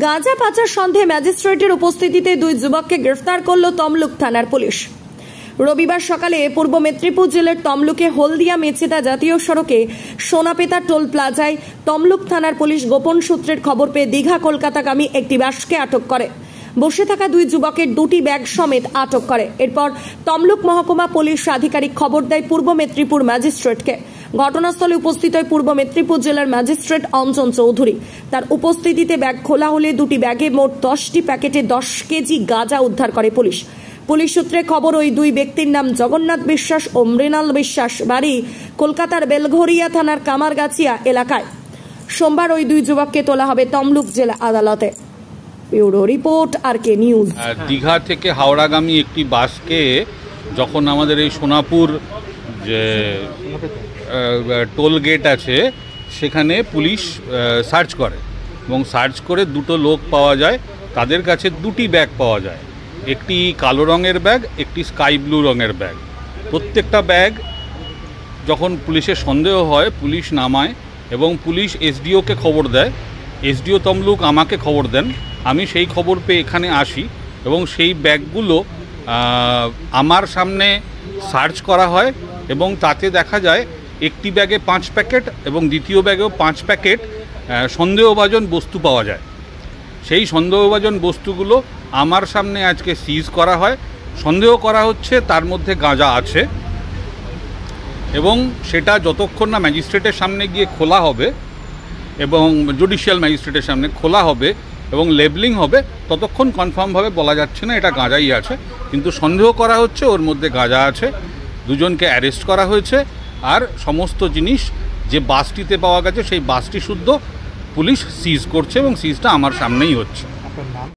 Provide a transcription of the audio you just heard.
গাঁজা পাচার সন্দেহে ম্যাজিস্ট্রেটের উপস্থিতিতে দুই যুবককে গ্রেফতার করল তমলুক থানার পুলিশ। রবিবার সকালে পূর্ব মেদিনীপুর জেলার তমলুকে হলদিয়া মেচেদা জাতীয় সড়কে সোনাপেতা টোল প্লাজায় তমলুক থানার পুলিশ গোপন সূত্রের খবর পেয়ে দীঘা কলকাতাগামী একটি বাসকে আটক করে। বসে থাকা দুই যুবকের দুটি ব্যাগ সমেত আটক করে। এরপর তমলুক মহকুমা পুলিশ আধিকারিক খবর দেয় পূর্ব মেদিনীপুর ম্যাজিস্ট্রেটকে। ঘটনাস্থলে উপস্থিত হয় পূর্ব মেদিনীপুর জেলার ম্যাজিস্ট্রেট অঞ্জন চৌধুরী। তার উপস্থিতিতে ব্যাগ খোলা হলে দুটি ব্যাগে মোট 10টি প্যাকেটে 10 কেজি গাঁজা উদ্ধার করে পুলিশ। পুলিশ সূত্রে খবর, ওই দুই ব্যক্তির নাম জগন্নাথ বিশ্বাস ও মৃণাল বিশ্বাস, বাড়ি কলকাতার বেলঘরিয়া থানার কামারগাছিয়া এলাকায়। সোমবার ওই দুই যুবককে তোলা হবে তমলুক জেলা আদালতে। Bureau report, RK news. Digha থেকে হাওড়াগামী একটি বাসকে যখন আমাদের এই সোনাপুর যে টোল গেট আছে সেখানে পুলিশ সার্চ করে এবং সার্চ করে দুটো লোক পাওয়া যায়। তাদের কাছে দুটি ব্যাগ পাওয়া যায়, একটি কালো রঙের ব্যাগ, একটি স্কাই ব্লু রঙের ব্যাগ। প্রত্যেকটা ব্যাগ যখন পুলিশের সন্দেহ হয় পুলিশ নামায় এবং পুলিশ SDOকে খবর দেয়। SDO তমলুক আমাকে খবর দেন, আমি সেই খবর পেয়ে এখানে আসি এবং সেই ব্যাগগুলো আমার সামনে সার্চ করা হয় এবং তাতে দেখা যায় একটি ব্যাগে 5 প্যাকেট এবং দ্বিতীয় ব্যাগেও 5 প্যাকেট সন্দেহভাজন বস্তু পাওয়া যায়। সেই সন্দেহভাজন বস্তুগুলো আমার সামনে আজকে সিজ করা হয়। সন্দেহ করা হচ্ছে তার মধ্যে গাঁজা আছে এবং সেটা যতক্ষণ না ম্যাজিস্ট্রেটের সামনে গিয়ে খোলা হবে এবং জুডিশিয়াল ম্যাজিস্ট্রেটের সামনে খোলা হবে এবং লেবলিং হবে ততক্ষণ কনফার্মভাবে বলা যাচ্ছে না এটা গাঁজাই আছে, কিন্তু সন্দেহ করা হচ্ছে ওর মধ্যে গাঁজা আছে। দুজনকে অ্যারেস্ট করা হয়েছে আর সমস্ত জিনিস যে বাসটিতে পাওয়া গেছে সেই বাসটি শুদ্ধ পুলিশ সিজ করছে এবং সিজটা আমার সামনেই হচ্ছে।